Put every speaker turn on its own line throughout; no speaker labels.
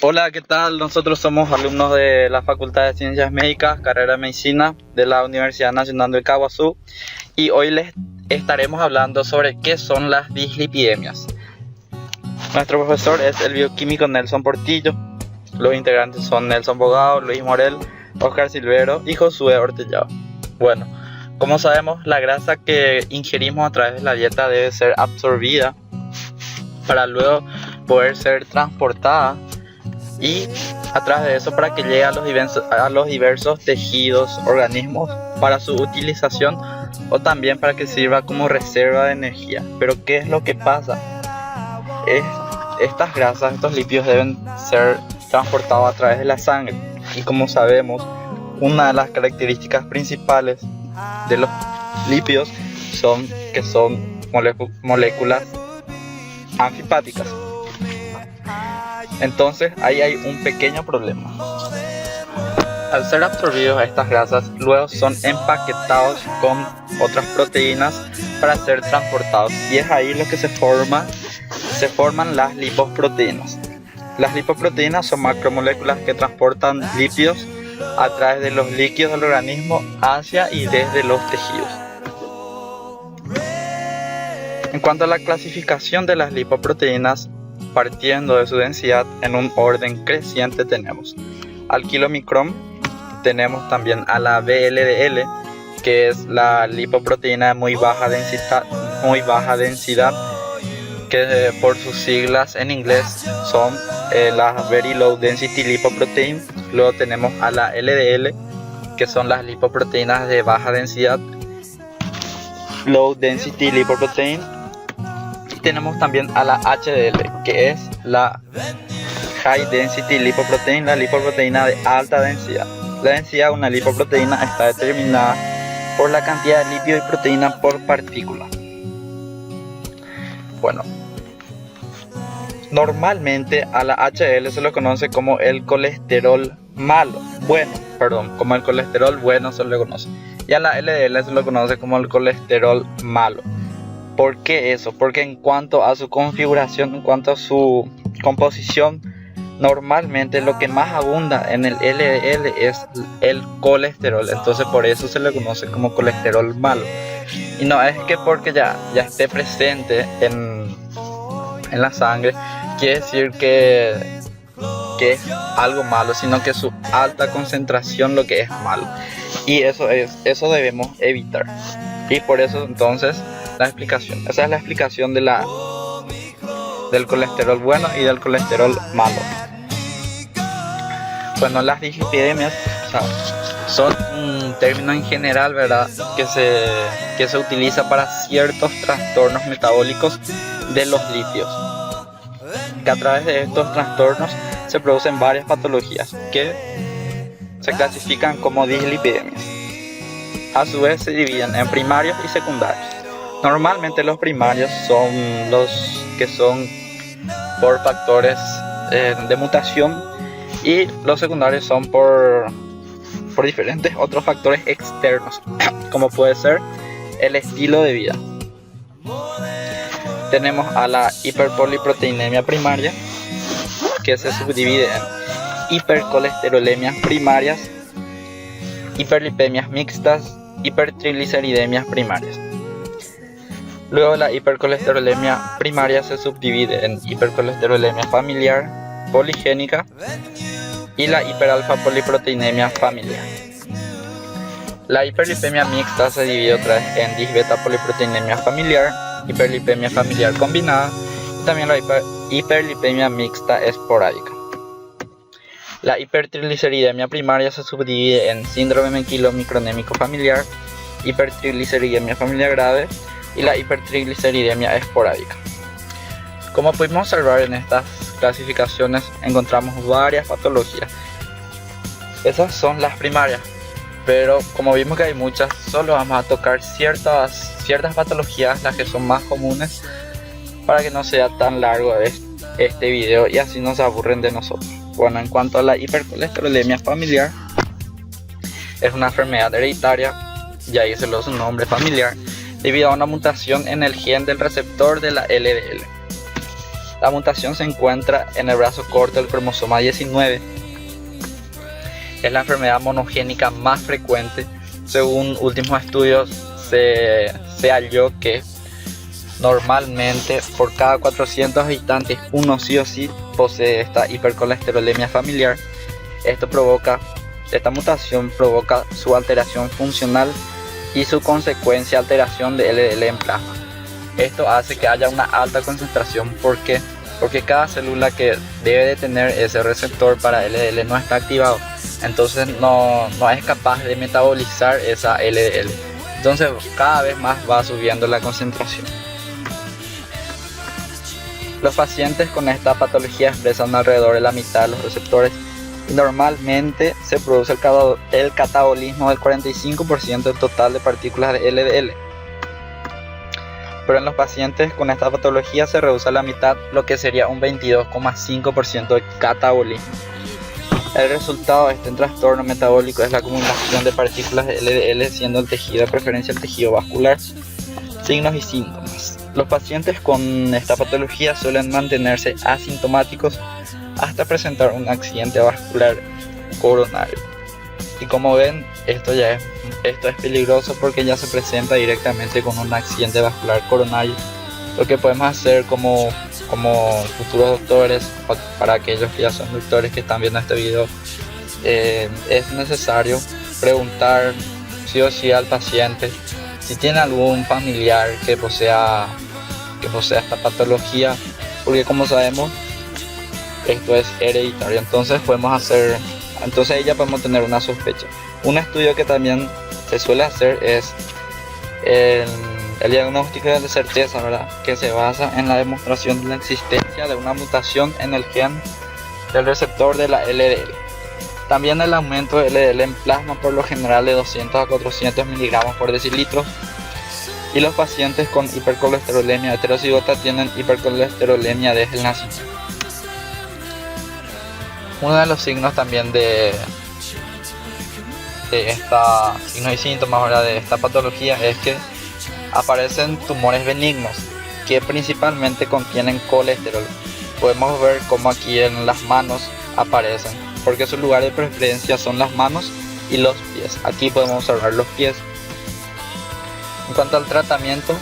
Hola, ¿qué tal? Nosotros somos alumnos de la Facultad de Ciencias Médicas, carrera de Medicina de la Universidad Nacional del Caaguazú, y hoy les estaremos hablando sobre qué son las dislipidemias. Nuestro profesor es el bioquímico Nelson Portillo. Los integrantes son Nelson Bogado, Luis Morel, Oscar Silvero y Josué Ortellado. Bueno, como sabemos, la grasa que ingerimos a través de la dieta debe ser absorbida para luego poder ser transportada y a través de eso para que llegue a los diversos tejidos, organismos para su utilización o también para que sirva como reserva de energía. Pero ¿qué es lo que pasa? Estas grasas, estos lípidos deben ser transportados a través de la sangre, y como sabemos, una de las características principales de los lípidos son que son moléculas anfipáticas. Entonces ahí hay un pequeño problema. Al ser absorbidos estas grasas, luego son empaquetados con otras proteínas para ser transportados, y es ahí lo que se forman las liposproteínas. Las liposproteínas son macromoléculas que transportan lípidos a través de los líquidos del organismo hacia y desde los tejidos. En cuanto a la clasificación de las lipoproteínas, partiendo de su densidad en un orden creciente, tenemos al kilomicrón, tenemos también a la VLDL, que es la lipoproteína de muy baja densidad, que por sus siglas en inglés son las Very Low Density Lipoprotein. Luego tenemos a la LDL, que son las lipoproteínas de baja densidad, Low Density Lipoprotein. Tenemos también a la HDL, que es la High Density Lipoprotein, la lipoproteína de alta densidad. La densidad de una lipoproteína está determinada por la cantidad de lípido y proteína por partícula. Bueno, normalmente a la HDL se lo conoce como el colesterol como el colesterol bueno se lo conoce. Y a la LDL se lo conoce como el colesterol malo. ¿Por qué eso? Porque en cuanto a su configuración, en cuanto a su composición, normalmente lo que más abunda en el LDL es el colesterol. Entonces por eso se le conoce como colesterol malo. Y no es que porque ya esté presente en la sangre quiere decir que es algo malo, sino que su alta concentración lo que es malo. Y eso debemos evitar. Y por eso entonces esa es la explicación del colesterol bueno y del colesterol malo. Bueno, las dislipidemias son un término en general, ¿verdad?, que se utiliza para ciertos trastornos metabólicos de los lípidos, que a través de estos trastornos se producen varias patologías que se clasifican como dislipidemias. A su vez se dividen en primarios y secundarios. Normalmente los primarios son los que son por factores de mutación, y los secundarios son por diferentes otros factores externos, como puede ser el estilo de vida. Tenemos a la hiperpoliproteinemia primaria, que se subdivide en hipercolesterolemias primarias, hiperlipemias mixtas, hipertrigliceridemias primarias. Luego la hipercolesterolemia primaria se subdivide en hipercolesterolemia familiar, poligénica, y la hiperalfa poliproteinemia familiar. La hiperlipemia mixta se divide otra vez en disbeta poliproteinemia familiar, hiperlipemia familiar combinada y también la hiperlipemia mixta esporádica. La hipertrigliceridemia primaria se subdivide en síndrome mequilomicronémico familiar, hipertrigliceridemia familiar grave y la hipertrigliceridemia esporádica. Como pudimos observar en estas clasificaciones, encontramos varias patologías. Esas son las primarias, pero como vimos que hay muchas, solo vamos a tocar ciertas patologías, las que son más comunes, para que no sea tan largo este video y así no se aburren de nosotros. Bueno, en cuanto a la hipercolesterolemia familiar, es una enfermedad hereditaria, ya hice su nombre, familiar, debido a una mutación en el gen del receptor de la LDL. La mutación se encuentra en el brazo corto del cromosoma 19. Es la enfermedad monogénica más frecuente. Según últimos estudios, se halló que normalmente por cada 400 habitantes uno sí o sí posee esta hipercolesterolemia familiar. Esta mutación provoca su alteración funcional y su consecuencia alteración de LDL en plasma. Esto hace que haya una alta concentración. ¿Por qué? Porque cada célula que debe de tener ese receptor para LDL no está activado, entonces no es capaz de metabolizar esa LDL, entonces cada vez más va subiendo la concentración. Los pacientes con esta patología expresan alrededor de la mitad de los receptores y normalmente se produce el catabolismo del 45% del total de partículas de LDL. Pero en los pacientes con esta patología se reduce a la mitad, lo que sería un 22,5% de catabolismo. El resultado de este trastorno metabólico es la acumulación de partículas de LDL, siendo el tejido de preferencia el tejido vascular. Signos y síntomas. Los pacientes con esta patología suelen mantenerse asintomáticos hasta presentar un accidente vascular coronario. Y como ven, esto es peligroso porque ya se presenta directamente con un accidente vascular coronario. Lo que podemos hacer como futuros doctores, para aquellos que ya son doctores que están viendo este video, es necesario preguntar sí o sí al paciente si tiene algún familiar que posea esta patología, porque como sabemos esto es hereditario, entonces ya podemos tener una sospecha. Un estudio que también se suele hacer es el diagnóstico de certeza, ¿verdad? Que se basa en la demostración de la existencia de una mutación en el gen del receptor de la LDL. También el aumento de LDL en plasma, por lo general de 200 a 400 miligramos por decilitro. Y los pacientes con hipercolesterolemia heterozigota tienen hipercolesterolemia desde el nacimiento. Uno de los signos también de esta signos y síntomas, ¿verdad?, de esta patología es que aparecen tumores benignos que principalmente contienen colesterol. Podemos ver cómo aquí en las manos aparecen, porque su lugar de preferencia son las manos y los pies. Aquí podemos observar los pies. En cuanto al tratamiento,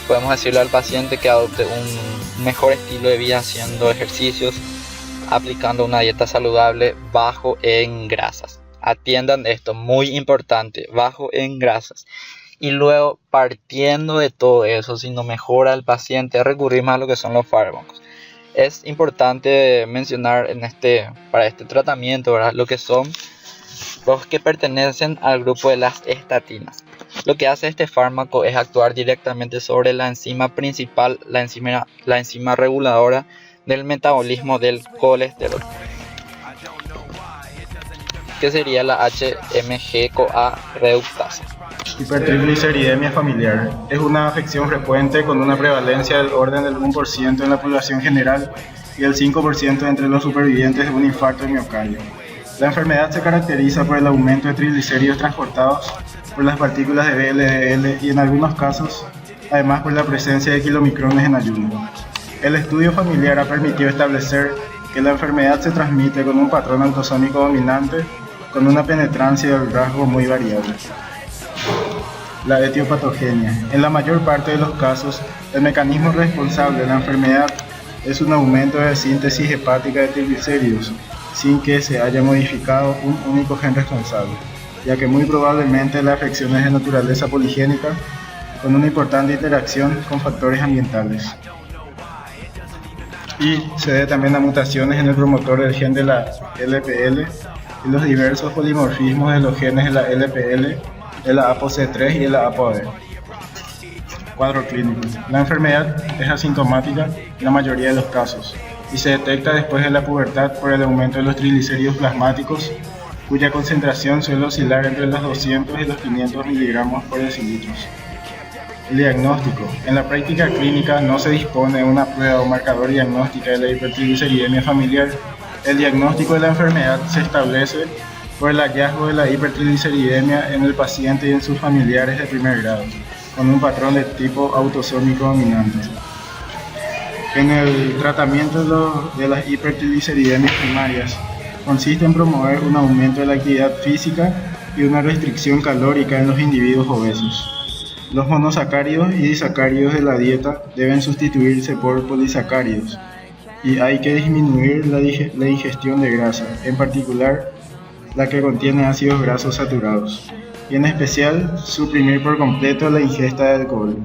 podemos decirle al paciente que adopte un mejor estilo de vida haciendo ejercicios, aplicando una dieta saludable, bajo en grasas. Atiendan esto, muy importante, bajo en grasas. Y luego, partiendo de todo eso, si no mejora el paciente, recurrimos a lo que son los fármacos. Es importante mencionar para este tratamiento, ¿verdad?, lo que son los que pertenecen al grupo de las estatinas. Lo que hace este fármaco es actuar directamente sobre la enzima principal, la enzima reguladora del metabolismo del colesterol, que sería la HMG-CoA reductasa.
Hipertrigliceridemia familiar es una afección frecuente con una prevalencia del orden del 1% en la población general y el 5% entre los supervivientes de un infarto de miocardio. La enfermedad se caracteriza por el aumento de triglicéridos transportados por las partículas de VLDL y en algunos casos, además por la presencia de kilomicrones en ayuno. El estudio familiar ha permitido establecer que la enfermedad se transmite con un patrón autosómico dominante con una penetrancia del rasgo muy variable. La etiopatogenia. En la mayor parte de los casos, el mecanismo responsable de la enfermedad es un aumento de síntesis hepática de triglicéridos, sin que se haya modificado un único gen responsable, ya que muy probablemente la afección es de naturaleza poligénica, con una importante interacción con factores ambientales. Y se debe también a mutaciones en el promotor del gen de la LPL y los diversos polimorfismos de los genes de la LPL, de la ApoC3 y de la ApoB. Cuadro clínico. La enfermedad es asintomática en la mayoría de los casos y se detecta después de la pubertad por el aumento de los triglicéridos plasmáticos, cuya concentración suele oscilar entre los 200 y los 500 miligramos por decilitros. El diagnóstico. En la práctica clínica no se dispone de una prueba o marcador diagnóstica de la hipertrigliceridemia familiar. El diagnóstico de la enfermedad se establece por el hallazgo de la hipertrigliceridemia en el paciente y en sus familiares de primer grado, con un patrón de tipo autosómico dominante. En el tratamiento de las hipertrigliceridemias primarias consiste en promover un aumento de la actividad física y una restricción calórica en los individuos obesos. Los monosacáridos y disacáridos de la dieta deben sustituirse por polisacáridos y hay que disminuir la ingestión de grasa, en particular la que contiene ácidos grasos saturados, y en especial suprimir por completo la ingesta de alcohol.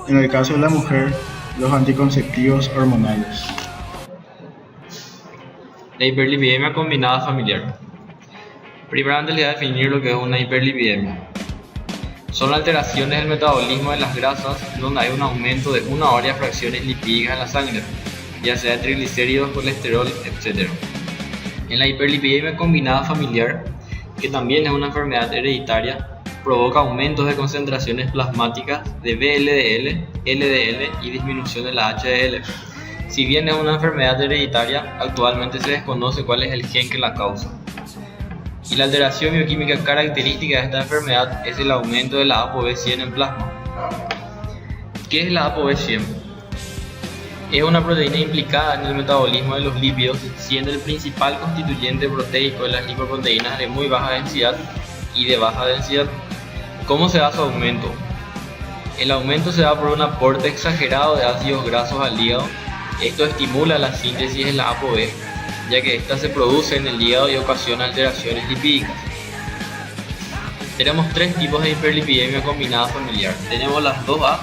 En el caso de la mujer, los anticonceptivos hormonales.
La hiperlipidemia combinada familiar. Primeramente les voy a definir lo que es una hiperlipidemia. Son alteraciones del metabolismo de las grasas donde hay un aumento de una o varias fracciones lipídicas en la sangre, ya sea de triglicéridos, colesterol, etc. En la hiperlipidemia combinada familiar, que también es una enfermedad hereditaria, provoca aumentos de concentraciones plasmáticas de VLDL, LDL y disminución de la HDL. Si bien es una enfermedad hereditaria, actualmente se desconoce cuál es el gen que la causa. Y la alteración bioquímica característica de esta enfermedad es el aumento de la ApoB100 en plasma. ¿Qué es la ApoB100? Es una proteína implicada en el metabolismo de los lípidos, siendo el principal constituyente proteico de las lipoproteínas de muy baja densidad y de baja densidad. ¿Cómo se da su aumento? El aumento se da por un aporte exagerado de ácidos grasos al hígado. Esto estimula la síntesis de la ApoB, ya que ésta se produce en el hígado y ocasiona alteraciones lipídicas. Tenemos tres tipos de hiperlipidemia combinada familiar. Tenemos las 2A,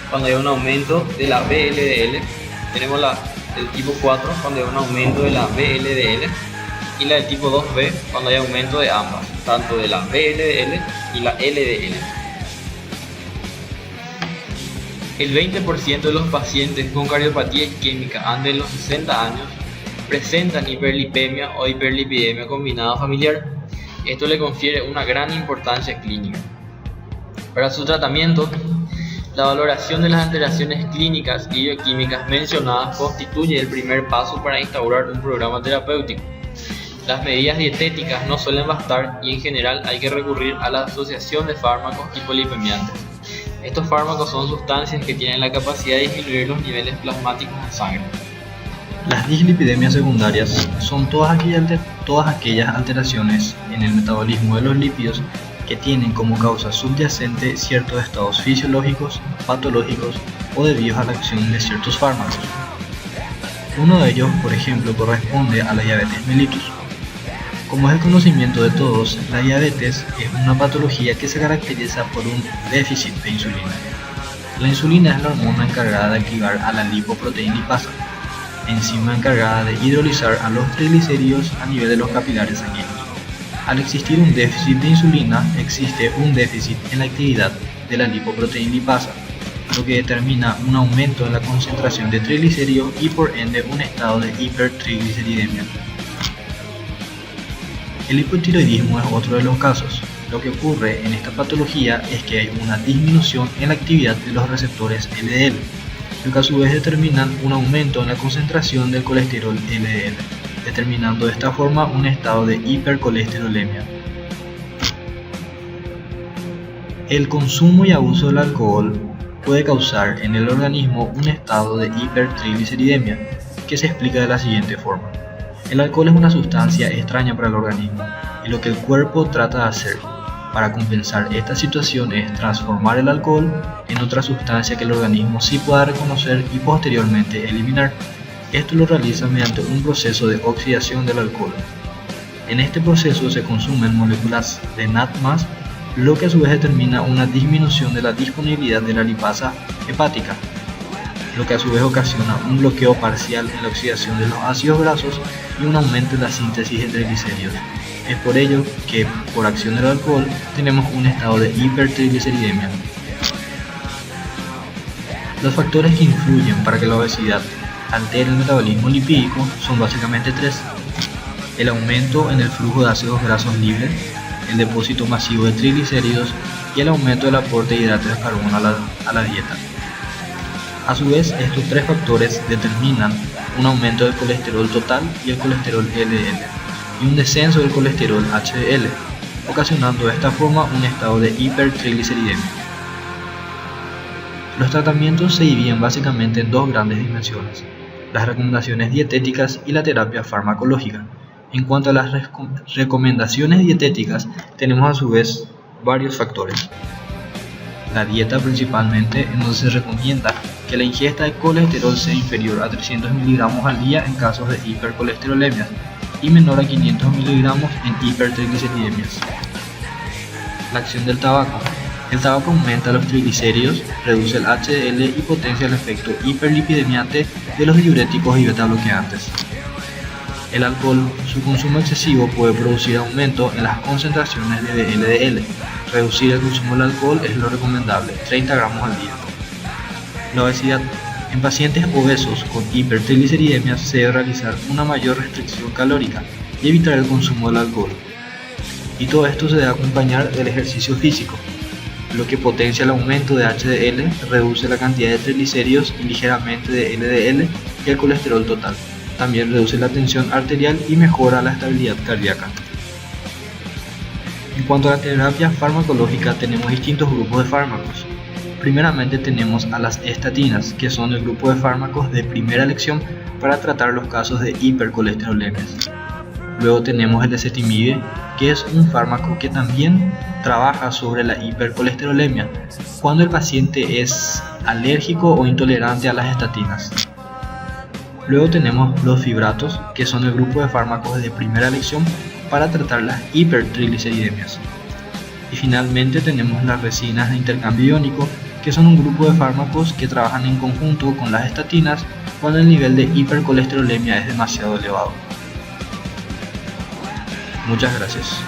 cuando hay un aumento de la VLDL. Tenemos el tipo 4, cuando hay un aumento de la VLDL. Y la del tipo 2B, cuando hay aumento de ambas, tanto de la VLDL y la LDL. El 20% de los pacientes con cardiopatía isquémica antes de los 60 años presentan hiperlipemia o hiperlipidemia combinada familiar. Esto le confiere una gran importancia clínica. Para su tratamiento, la valoración de las alteraciones clínicas y bioquímicas mencionadas constituye el primer paso para instaurar un programa terapéutico. Las medidas dietéticas no suelen bastar y en general hay que recurrir a la asociación de fármacos hipolipemiantes. Estos fármacos son sustancias que tienen la capacidad de disminuir los niveles plasmáticos en sangre.
Las dislipidemias secundarias son todas aquellas alteraciones en el metabolismo de los lípidos que tienen como causa subyacente ciertos estados fisiológicos, patológicos o debidos a la acción de ciertos fármacos. Uno de ellos, por ejemplo, corresponde a la diabetes mellitus. Como es el conocimiento de todos, la diabetes es una patología que se caracteriza por un déficit de insulina. La insulina es la hormona encargada de activar a la lipoproteína lipasa, enzima encargada de hidrolizar a los triglicéridos a nivel de los capilares sanguíneos. Al existir un déficit de insulina, existe un déficit en la actividad de la lipoproteína lipasa, lo que determina un aumento en la concentración de triglicéridos y por ende un estado de hipertrigliceridemia. El hipotiroidismo es otro de los casos. Lo que ocurre en esta patología es que hay una disminución en la actividad de los receptores LDL, lo que a su vez determinan un aumento en la concentración del colesterol LDL, determinando de esta forma un estado de hipercolesterolemia. El consumo y abuso del alcohol puede causar en el organismo un estado de hipertrigliceridemia, que se explica de la siguiente forma. El alcohol es una sustancia extraña para el organismo y lo que el cuerpo trata de hacer para compensar esta situación es transformar el alcohol en otra sustancia que el organismo sí pueda reconocer y posteriormente eliminar. Esto lo realiza mediante un proceso de oxidación del alcohol. En este proceso se consumen moléculas de NAD+, lo que a su vez determina una disminución de la disponibilidad de la lipasa hepática, lo que a su vez ocasiona un bloqueo parcial en la oxidación de los ácidos grasos y un aumento en la síntesis de triglicéridos. Es por ello que, por acción del alcohol, tenemos un estado de hipertrigliceridemia. Los factores que influyen para que la obesidad altere el metabolismo lipídico son básicamente tres: el aumento en el flujo de ácidos grasos libres, el depósito masivo de triglicéridos y el aumento del aporte de hidratos de carbono a la dieta. A su vez, estos tres factores determinan un aumento del colesterol total y el colesterol LDL y un descenso del colesterol HDL, ocasionando de esta forma un estado de hipertrigliceridemia. Los tratamientos se dividen básicamente en dos grandes dimensiones: las recomendaciones dietéticas y la terapia farmacológica. En cuanto a las recomendaciones dietéticas, tenemos a su vez varios factores. La dieta principalmente, en donde se recomienda que la ingesta de colesterol sea inferior a 300 miligramos al día en casos de hipercolesterolemias y menor a 500 miligramos en hipertrigliceridemias. La acción del tabaco. El tabaco aumenta los triglicéridos, reduce el HDL y potencia el efecto hiperlipidemiante de los diuréticos y beta-bloqueantes. El alcohol, su consumo excesivo puede producir aumento en las concentraciones de LDL. Reducir el consumo del alcohol es lo recomendable, 30 gramos al día. La obesidad. En pacientes obesos con hipertrigliceridemias se debe realizar una mayor restricción calórica y evitar el consumo del alcohol. Y todo esto se debe acompañar del ejercicio físico, lo que potencia el aumento de HDL, reduce la cantidad de triglicéridos y ligeramente de LDL y el colesterol total. También reduce la tensión arterial y mejora la estabilidad cardíaca. En cuanto a la terapia farmacológica, tenemos distintos grupos de fármacos. Primeramente tenemos a las estatinas, que son el grupo de fármacos de primera elección para tratar los casos de hipercolesterolemias. Luego tenemos el ezetimibe, que es un fármaco que también trabaja sobre la hipercolesterolemia cuando el paciente es alérgico o intolerante a las estatinas. Luego tenemos los fibratos, que son el grupo de fármacos de primera elección para tratar las hipertrigliceridemias. Y finalmente tenemos las resinas de intercambio iónico, que son un grupo de fármacos que trabajan en conjunto con las estatinas cuando el nivel de hipercolesterolemia es demasiado elevado. Muchas gracias.